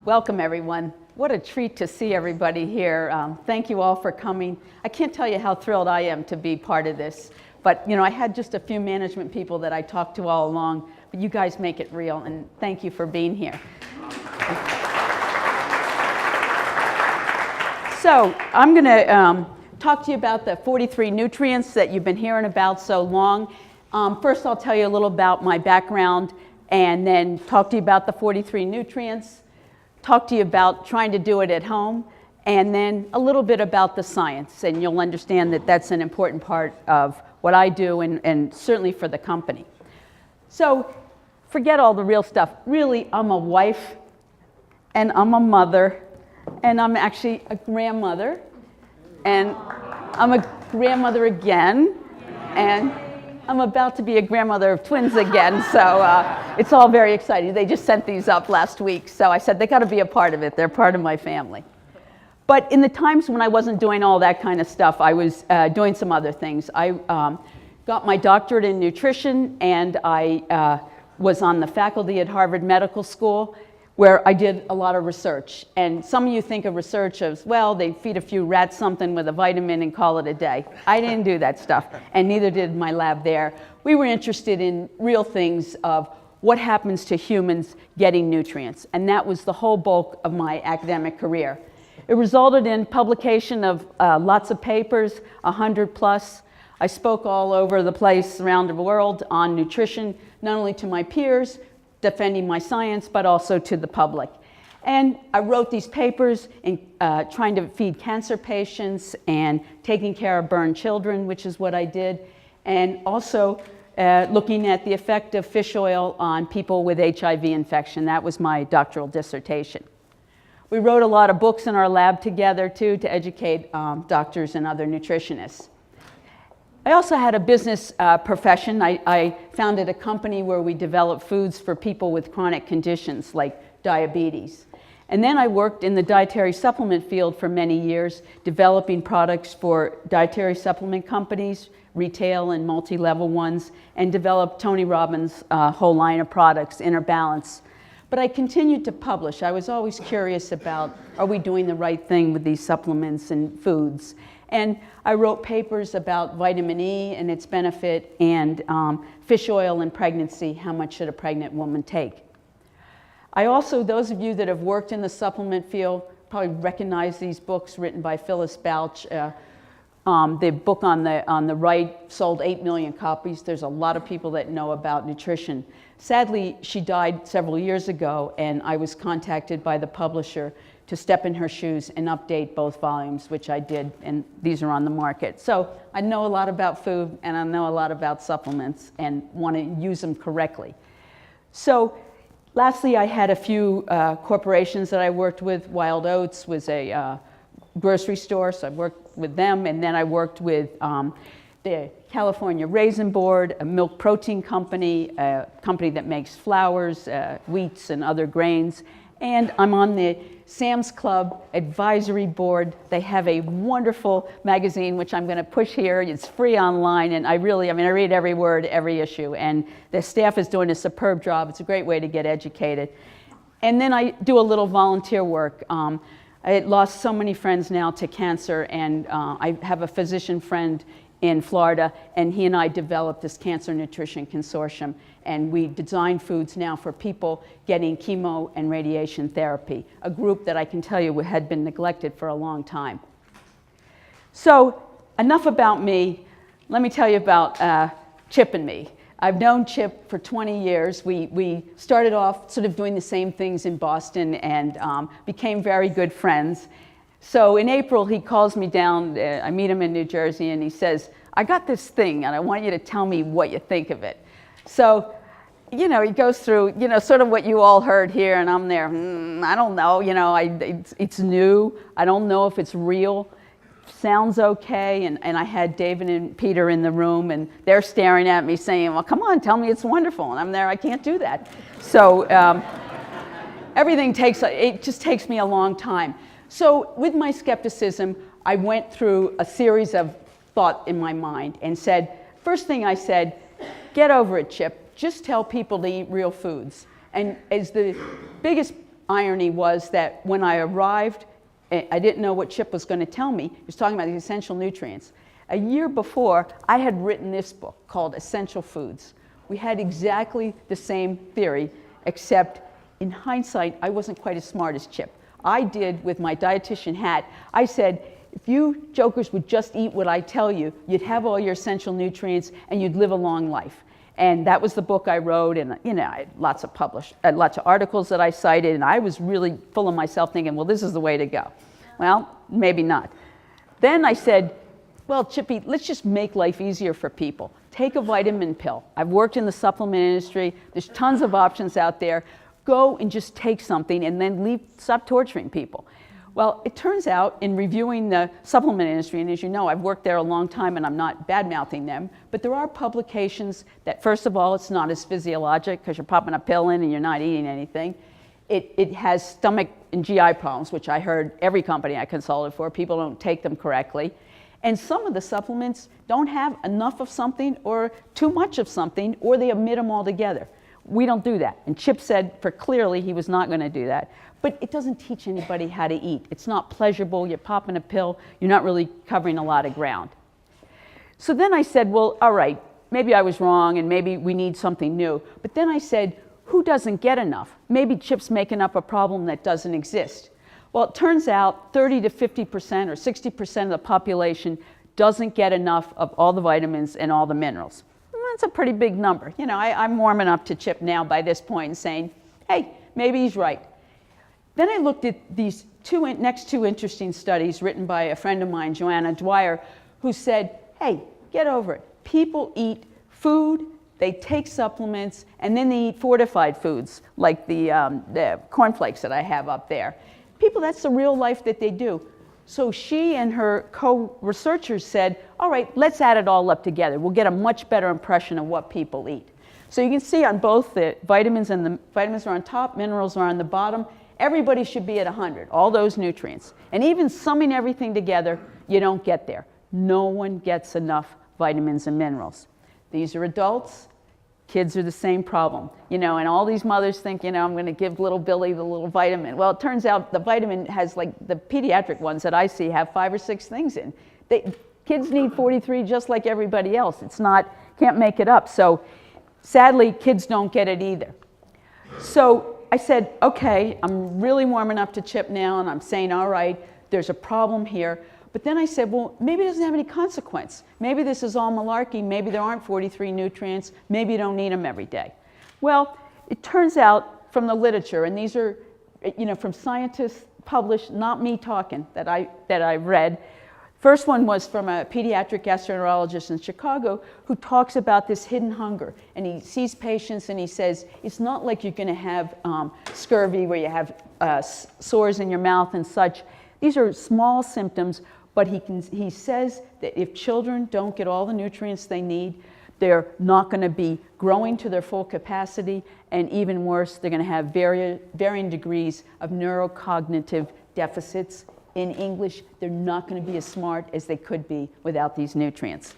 Welcome, everyone. What a treat to see everybody here. Thank you all for coming. I can't tell you how thrilled I am to be part of this. But, I had just a few management people that I talked to all along, but you guys make it real, and thank you for being here. So, I'm going to talk to you about the 43 nutrients that you've been hearing about so long. First, I'll tell you a little about my background, and then talk to you about the 43 nutrients. Talk to you about trying to do it at home, and then a little bit about the science, and you'll understand that that's an important part of what I do and certainly for the company. So forget all the real stuff. Really, I'm a wife, and I'm a mother, and I'm actually a grandmother, and I'm a grandmother again, and I'm about to be a grandmother of twins again, so it's all very exciting. They just sent these up last week, so I said they got to be a part of it. They're part of my family. But in the times when I wasn't doing all that kind of stuff, I was doing some other things. I got my doctorate in nutrition, and I was on the faculty at Harvard Medical School, where I did a lot of research. And some of you think of research as, well, they feed a few rats something with a vitamin and call it a day. I didn't do that stuff, and neither did my lab there. We were interested in real things of what happens to humans getting nutrients, and that was the whole bulk of my academic career. It resulted in publication of lots of papers, 100 plus. I spoke all over the place around the world on nutrition, not only to my peers, defending my science, but also to the public. And I wrote these papers in trying to feed cancer patients and taking care of burned children, which is what I did, and also looking at the effect of fish oil on people with HIV infection. That was my doctoral dissertation. We wrote a lot of books in our lab together, too, to educate doctors and other nutritionists. I also had a business profession. I founded a company where we developed foods for people with chronic conditions like diabetes. And then I worked in the dietary supplement field for many years, developing products for dietary supplement companies, retail and multi-level ones, and developed Tony Robbins' whole line of products, Inner Balance. But I continued to publish. I was always curious about, are we doing the right thing with these supplements and foods? And I wrote papers about vitamin E and its benefit, and fish oil in pregnancy, how much should a pregnant woman take? I also, those of you that have worked in the supplement field probably recognize these books written by Phyllis Bouch. The book on the right sold 8 million copies. There's a lot of people that know about nutrition. Sadly, she died several years ago, and I was contacted by the publisher to step in her shoes and update both volumes, which I did, and these are on the market. So I know a lot about food, and I know a lot about supplements, and want to use them correctly. So lastly, I had a few corporations that I worked with. Wild Oats was a grocery store, so I worked with them, and then I worked with the California Raisin Board, a milk protein company, a company that makes flours, wheats, and other grains. And I'm on the Sam's Club Advisory Board. They have a wonderful magazine, which I'm going to push here. It's free online, and I read every word, every issue, and the staff is doing a superb job. It's a great way to get educated. And then I do a little volunteer work. I lost so many friends now to cancer, and I have a physician friend in Florida, and he and I developed this Cancer Nutrition Consortium, and we design foods now for people getting chemo and radiation therapy, a group that I can tell you had been neglected for a long time. So enough about me. Let me tell you about Chip and me. I've known Chip for 20 years. We started off sort of doing the same things in Boston and became very good friends. So in April, he calls me down. I meet him in New Jersey, and he says, I got this thing, and I want you to tell me what you think of it. So, he goes through, sort of what you all heard here, and I'm there, I don't know, it's new. I don't know if it's real. Sounds okay. And I had David and Peter in the room, and they're staring at me saying, well, come on, tell me it's wonderful. And I'm there, I can't do that. So everything just takes me a long time. So with my skepticism, I went through a series of thought in my mind and said, first thing I said, get over it, Chip. Just tell people to eat real foods. And as the biggest irony was that when I arrived, I didn't know what Chip was going to tell me. He was talking about the essential nutrients. A year before, I had written this book called Essential Foods. We had exactly the same theory, except in hindsight, I wasn't quite as smart as Chip. I did, with my dietitian hat, I said, if you jokers would just eat what I tell you, you'd have all your essential nutrients and you'd live a long life. And that was the book I wrote, and I had lots of articles that I cited, and I was really full of myself thinking, well, this is the way to go. Well, maybe not. Then I said, well, Chippy, let's just make life easier for people. Take a vitamin pill. I've worked in the supplement industry. There's tons of options out there. Go and just take something and then stop torturing people. Well, it turns out in reviewing the supplement industry, and as you know, I've worked there a long time and I'm not bad-mouthing them, but there are publications that, first of all, it's not as physiologic because you're popping a pill in and you're not eating anything. It has stomach and GI problems, which I heard every company I consulted for, people don't take them correctly. And some of the supplements don't have enough of something or too much of something, or they omit them altogether. We don't do that. And Chip said for clearly he was not going to do that. But it doesn't teach anybody how to eat. It's not pleasurable. You're popping a pill. You're not really covering a lot of ground. So then I said, well, all right, maybe I was wrong and maybe we need something new. But then I said, who doesn't get enough? Maybe Chip's making up a problem that doesn't exist. Well, it turns out 30 to 50% or 60% of the population doesn't get enough of all the vitamins and all the minerals. That's a pretty big number. I'm warming up to Chip now by this point and saying, hey, maybe he's right. Then I looked at these next two interesting studies written by a friend of mine, Joanna Dwyer, who said, hey, get over it. People eat food, they take supplements, and then they eat fortified foods, like the cornflakes that I have up there. People, that's the real life that they do. So she and her co-researchers said, all right, let's add it all up together. We'll get a much better impression of what people eat. So you can see on both the vitamins, and the vitamins are on top, minerals are on the bottom. Everybody should be at 100, all those nutrients. And even summing everything together, you don't get there. No one gets enough vitamins and minerals. These are adults. Kids are the same problem. And all these mothers think, I'm going to give little Billy the little vitamin. Well, it turns out the vitamin has, like the pediatric ones that I see, have 5 or 6 things in. Kids need 43 just like everybody else. Can't make it up. So sadly, kids don't get it either. So I said, okay, I'm really warming up to Chip now, and I'm saying, all right, there's a problem here. But then I said, well, maybe it doesn't have any consequence. Maybe this is all malarkey. Maybe there aren't 43 nutrients. Maybe you don't need them every day. Well, it turns out from the literature, and these are, from scientists published, not me talking, that I read. First one was from a pediatric gastroenterologist in Chicago who talks about this hidden hunger. And he sees patients and he says, it's not like you're going to have scurvy where you have sores in your mouth and such. These are small symptoms, but he says that if children don't get all the nutrients they need, they're not going to be growing to their full capacity, and even worse, they're going to have varying degrees of neurocognitive deficits. In English, they're not going to be as smart as they could be without these nutrients.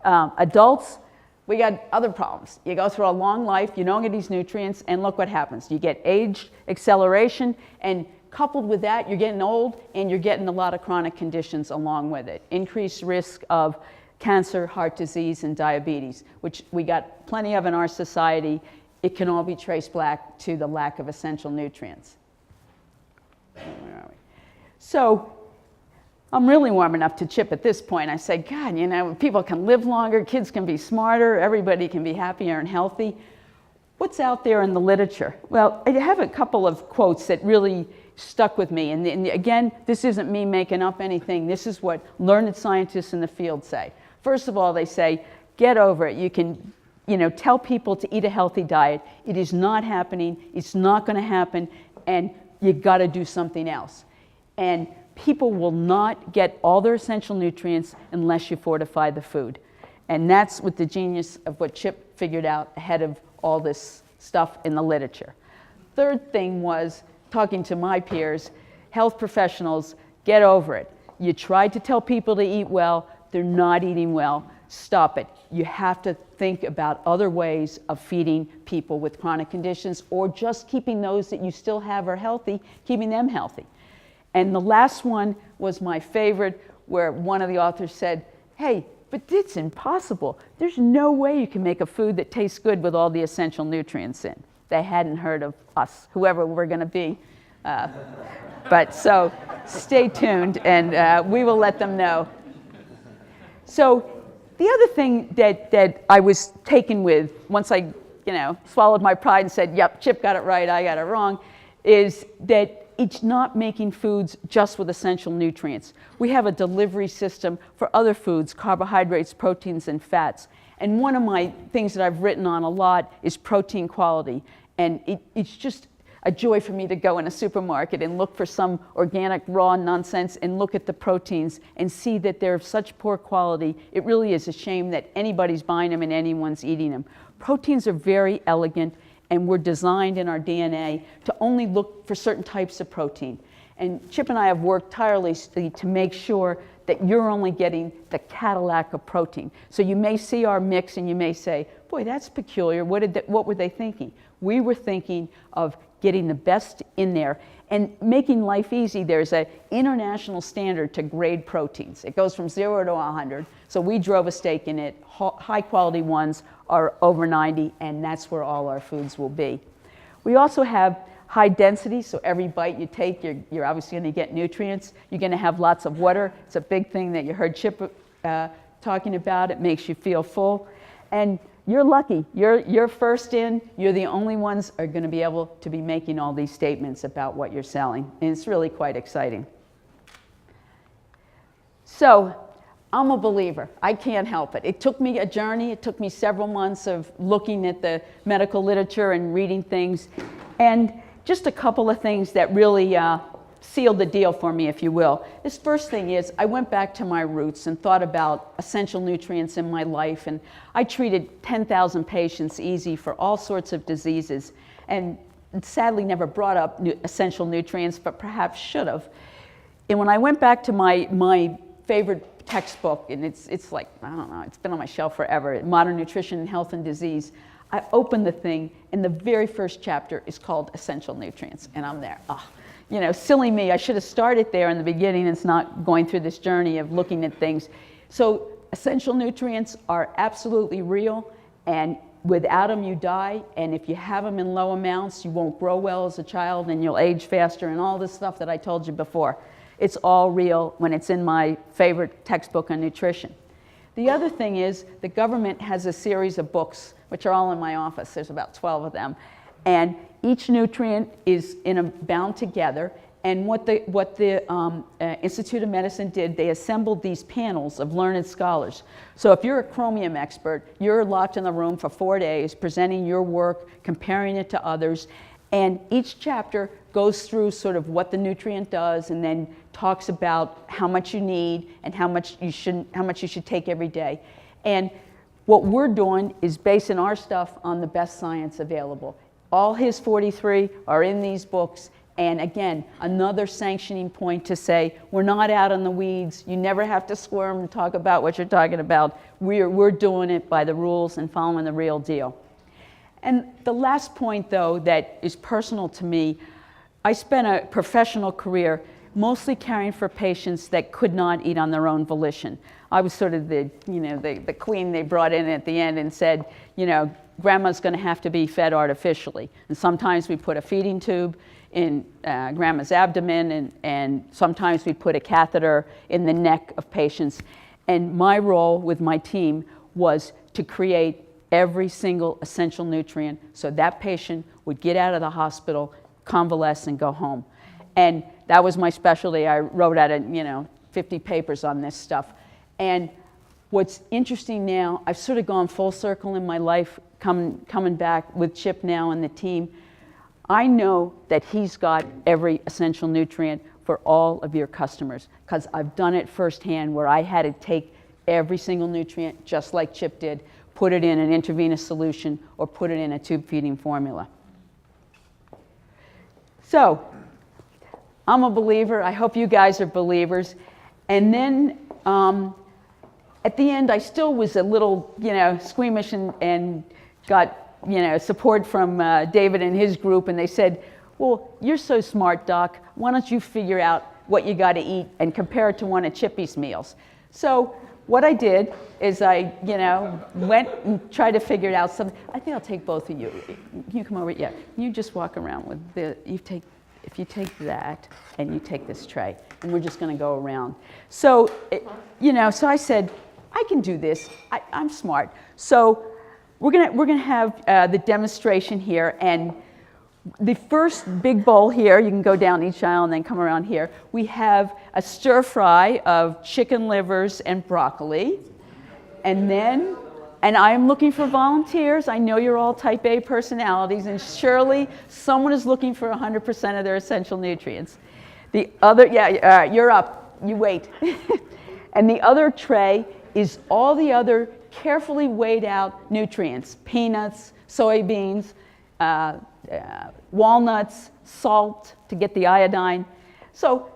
Adults, we got other problems. You go through a long life, you don't get these nutrients, and look what happens. You get age acceleration, and coupled with that, you're getting old, and you're getting a lot of chronic conditions along with it. Increased risk of cancer, heart disease, and diabetes, which we got plenty of in our society. It can all be traced back to the lack of essential nutrients. Where are we? So I'm really warming up to Chip at this point. I said, God, people can live longer, kids can be smarter, everybody can be happier and healthy. What's out there in the literature? Well, I have a couple of quotes that really stuck with me. And again, this isn't me making up anything. This is what learned scientists in the field say. First of all, they say, get over it. You can tell people to eat a healthy diet. It is not happening. It's not going to happen. And you got to do something else. And people will not get all their essential nutrients unless you fortify the food. And that's what the genius of what Chip figured out ahead of all this stuff in the literature. Third thing was, talking to my peers, health professionals, get over it. You tried to tell people to eat well, they're not eating well, stop it. You have to think about other ways of feeding people with chronic conditions, or just keeping those that you still have are healthy, keeping them healthy. And the last one was my favorite, where one of the authors said, hey, but it's impossible. There's no way you can make a food that tastes good with all the essential nutrients in. They hadn't heard of us, whoever we're going to be. But so stay tuned, and we will let them know. So the other thing that I was taken with, once I swallowed my pride and said, yep, Chip got it right, I got it wrong, is that it's not making foods just with essential nutrients. We have a delivery system for other foods, carbohydrates, proteins, and fats. And one of my things that I've written on a lot is protein quality. And it's just a joy for me to go in a supermarket and look for some organic raw nonsense and look at the proteins and see that they're of such poor quality. It really is a shame that anybody's buying them and anyone's eating them. Proteins are very elegant, and we're designed in our DNA to only look for certain types of protein. And Chip and I have worked tirelessly to make sure that you're only getting the Cadillac of protein. So you may see our mix and you may say, boy, that's peculiar. What were they thinking? We were thinking of getting the best in there and making life easy. There's an international standard to grade proteins. It goes from 0 to 100. So we drove a stake in it. High quality ones are over 90, and that's where all our foods will be. We also have high density, so every bite you take, you're obviously going to get nutrients. You're going to have lots of water. It's a big thing that you heard Chip talking about. It makes you feel full. And you're lucky. You're first in. You're the only ones are going to be able to be making all these statements about what you're selling. And it's really quite exciting. So I'm a believer. I can't help it. It took me a journey. It took me several months of looking at the medical literature and reading things. And just a couple of things that really sealed the deal for me, if you will. This first thing is I went back to my roots and thought about essential nutrients in my life. And I treated 10,000 patients easy for all sorts of diseases, and sadly never brought up essential nutrients, but perhaps should have. And when I went back to my favorite textbook, and it's like, I don't know, it's been on my shelf forever, Modern Nutrition, Health and Disease, I opened the thing, and the very first chapter is called Essential Nutrients, and I'm there. Silly me, I should have started there in the beginning. It's not going through this journey of looking at things. So essential nutrients are absolutely real, and without them you die, and if you have them in low amounts, you won't grow well as a child, and you'll age faster, and all this stuff that I told you before. It's all real when it's in my favorite textbook on nutrition. The other thing is the government has a series of books, which are all in my office. There's about 12 of them. And each nutrient is bound together. And what the Institute of Medicine did, they assembled these panels of learned scholars. So if you're a chromium expert, you're locked in the room for 4 days, presenting your work, comparing it to others. And each chapter goes through sort of what the nutrient does, and then talks about how much you need and how much you should take every day. And what we're doing is basing our stuff on the best science available. All his 43 are in these books. And again, another sanctioning point to say, we're not out in the weeds. You never have to squirm and talk about what you're talking about. We're doing it by the rules and following the real deal. And the last point, though, that is personal to me, I spent a professional career mostly caring for patients that could not eat on their own volition. I was sort of the queen they brought in at the end and said, grandma's going to have to be fed artificially. And sometimes we put a feeding tube in grandma's abdomen, and sometimes we put a catheter in the neck of patients. And my role with my team was to create every single essential nutrient so that patient would get out of the hospital, convalesce, and go home. And that was my specialty. I wrote out 50 papers on this stuff. And what's interesting now, I've sort of gone full circle in my life, coming back with Chip now and the team. I know that he's got every essential nutrient for all of your customers, because I've done it firsthand where I had to take every single nutrient, just like Chip did, put it in an intravenous solution or put it in a tube feeding formula. So I'm a believer. I hope you guys are believers. And then at the end, I still was a little, squeamish and got, support from David and his group, and they said, well, you're so smart, Doc. Why don't you figure out what you got to eat and compare it to one of Chippy's meals? So what I did is I, went and tried to figure out something. I think I'll take both of you. You come over, yeah. You just walk around with if you take that and you take this tray, and we're just going to go around. So, so I said, I can do this. I'm smart. So we're gonna have the demonstration here, and the first big bowl here, you can go down each aisle and then come around here. We have a stir fry of chicken livers and broccoli. And I'm looking for volunteers. I know you're all type A personalities, and surely someone is looking for 100% of their essential nutrients. The other, you're up, you wait. And the other tray is all the other carefully weighed out nutrients: peanuts, soybeans, walnuts, salt to get the iodine. So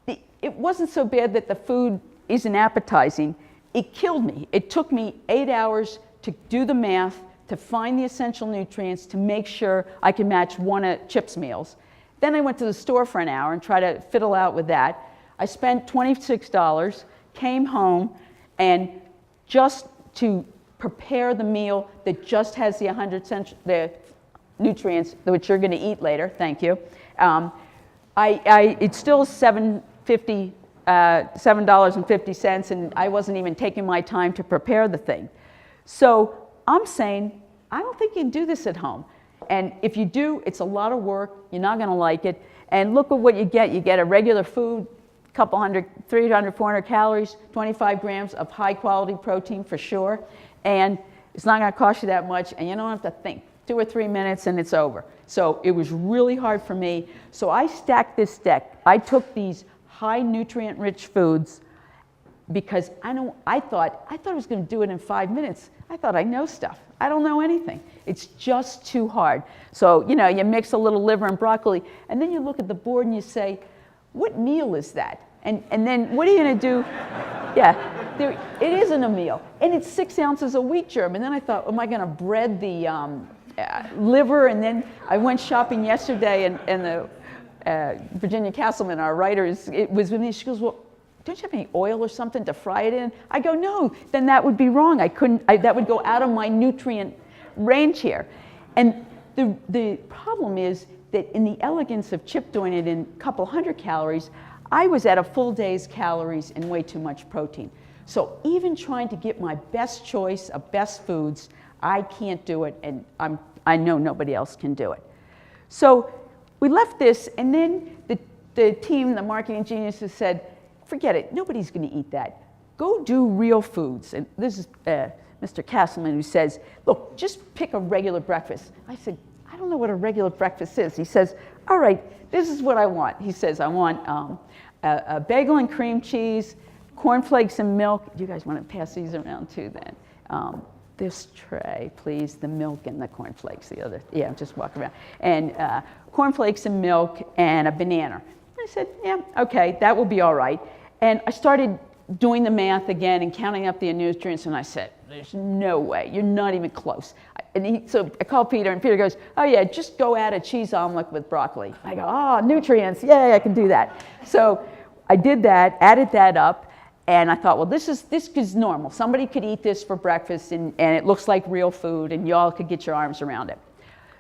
it wasn't so bad that the food isn't appetizing. It killed me. It took me 8 hours to do the math, to find the essential nutrients, to make sure I could match one of Chip's meals. Then I went to the store for an hour and tried to fiddle out with that. I spent $26, came home, and just to prepare the meal that just has the the nutrients which you're going to eat later. Thank you. It's still $7.50, and I wasn't even taking my time to prepare the thing. So I'm saying, I don't think you can do this at home. And if you do, it's a lot of work. You're not going to like it. And look at what you get. You get a regular food, a couple hundred, 300, 400 calories, 25 grams of high quality protein for sure. And it's not going to cost you that much, and you don't have to think. 2 or 3 minutes and it's over. So it was really hard for me. So I stacked this deck. I took these high nutrient rich foods because I thought I was going to do it in 5 minutes. I thought I know stuff. I don't know anything. It's just too hard. So, you mix a little liver and broccoli, and then you look at the board and you say, what meal is that? And then what are you going to do? Yeah, it isn't a meal. And it's 6 ounces of wheat germ. And then I thought, am I going to bread the liver? And then I went shopping yesterday, and the Virginia Castleman, our writer, it was with me. She goes, well, don't you have any oil or something to fry it in? I go, no, then that would be wrong. That would go out of my nutrient range here. And the problem is that in the elegance of Chip doing it in a couple hundred calories, I was at a full day's calories and way too much protein. So even trying to get my best choice of best foods, I can't do it, and I know nobody else can do it. So we left this, and then the team, the marketing geniuses said, forget it, nobody's going to eat that. Go do real foods. And this is Mr. Castleman, who says, look, just pick a regular breakfast. I said, I don't know what a regular breakfast is. He says, all right, this is what I want. He says, I want a bagel and cream cheese, cornflakes and milk. You guys want to pass these around too then? This tray, please, the milk and the cornflakes, the other, yeah, just walk around. And cornflakes and milk and a banana. I said, yeah, okay, that will be all right. And I started doing the math again and counting up the nutrients, and I said, there's no way, you're not even close. So I called Peter, and Peter goes, oh yeah, just go add a cheese omelet with broccoli. I go, oh, nutrients, yay, I can do that. So I did that, added that up, and I thought, well, this is normal. Somebody could eat this for breakfast, and it looks like real food, and y'all could get your arms around it.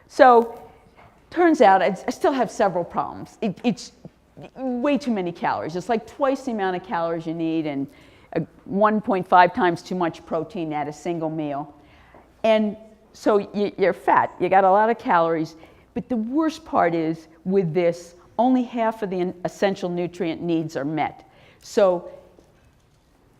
So turns out I still have several problems. It's way too many calories. It's like twice the amount of calories you need, and 1.5 times too much protein at a single meal. And so you're fat. You got a lot of calories. But the worst part is, with this, only half of the essential nutrient needs are met. So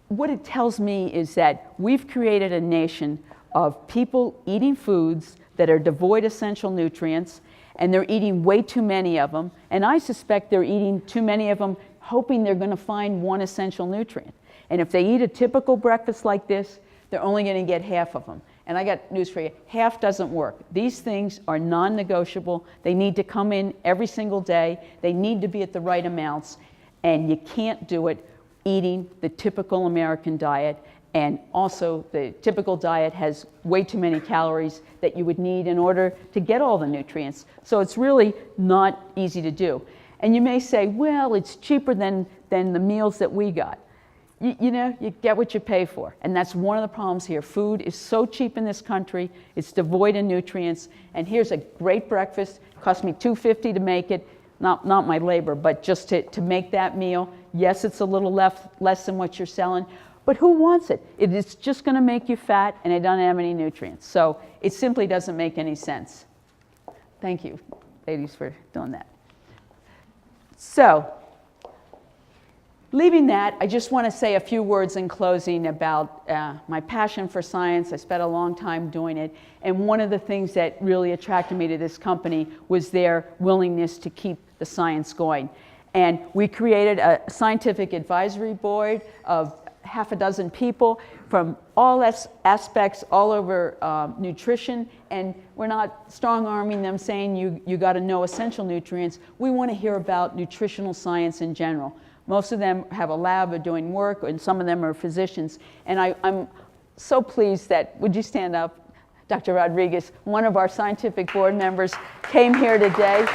what it tells me is that we've created a nation of people eating foods that are devoid of essential nutrients, and they're eating way too many of them. And I suspect they're eating too many of them, hoping they're going to find one essential nutrient. And if they eat a typical breakfast like this, they're only going to get half of them. And I got news for you, half doesn't work. These things are non-negotiable. They need to come in every single day. They need to be at the right amounts. And you can't do it eating the typical American diet And also, the typical diet has way too many calories that you would need in order to get all the nutrients. So it's really not easy to do. And you may say, well, it's cheaper than the meals that we got. You know, you get what you pay for. And that's one of the problems here. Food is so cheap in this country. It's devoid of nutrients. And here's a great breakfast. It cost me $2.50 to make it. Not my labor, but just to make that meal. Yes, it's a little less than what you're selling. But who wants it? It is just going to make you fat, and it doesn't have any nutrients. So it simply doesn't make any sense. Thank you, ladies, for doing that. So, leaving that, I just want to say a few words in closing about my passion for science. I spent a long time doing it. And one of the things that really attracted me to this company was their willingness to keep the science going. And we created a scientific advisory board of half a dozen people from all aspects all over nutrition, and we're not strong-arming them saying you got to know essential nutrients. We want to hear about nutritional science in general. Most of them have a lab or doing work, and some of them are physicians. And I'm so pleased that, would you stand up, Dr. Rodriguez, one of our scientific board members came here today.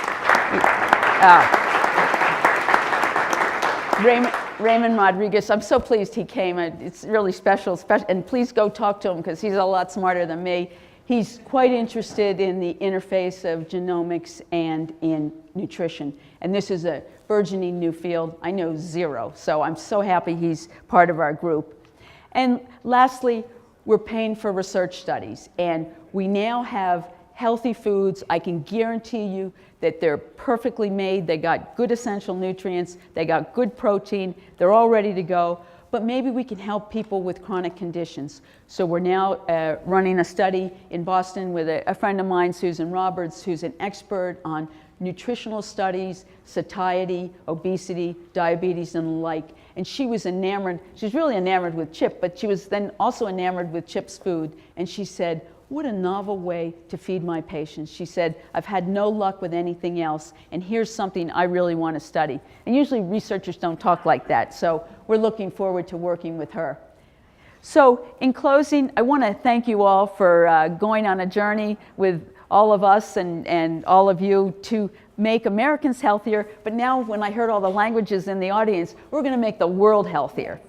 Raymond Rodriguez, I'm so pleased he came. It's really special, and please go talk to him because he's a lot smarter than me. He's quite interested in the interface of genomics and in nutrition. And this is a burgeoning new field. I know zero, so I'm so happy he's part of our group. And lastly, we're paying for research studies, and we now have healthy foods. I can guarantee you that they're perfectly made. They got good essential nutrients. They got good protein. They're all ready to go. But maybe we can help people with chronic conditions. So we're now running a study in Boston with a friend of mine, Susan Roberts, who's an expert on nutritional studies, satiety, obesity, diabetes, and the like. And she was enamored. She's really enamored with Chip, but she was then also enamored with Chip's food. And she said, what a novel way to feed my patients. She said, I've had no luck with anything else, and here's something I really want to study. And usually researchers don't talk like that, so we're looking forward to working with her. So in closing, I want to thank you all for going on a journey with all of us and all of you to make Americans healthier. But now when I heard all the languages in the audience, we're going to make the world healthier.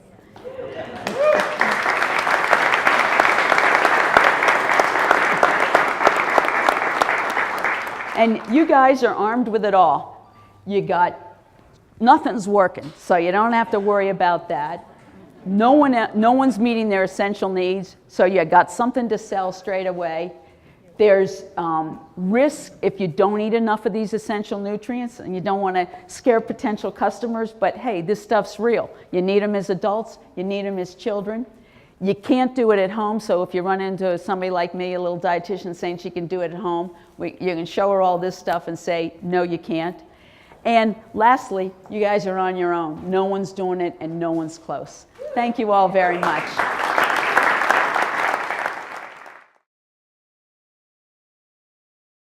And you guys are armed with it all. You got, nothing's working, so you don't have to worry about that. No one's meeting their essential needs, so you got something to sell straight away. There's risk if you don't eat enough of these essential nutrients, and you don't want to scare potential customers, but hey, this stuff's real. You need them as adults, you need them as children. You can't do it at home, so if you run into somebody like me, a little dietitian saying she can do it at home, you can show her all this stuff and say, no, you can't. And lastly, you guys are on your own. No one's doing it and no one's close. Thank you all very much.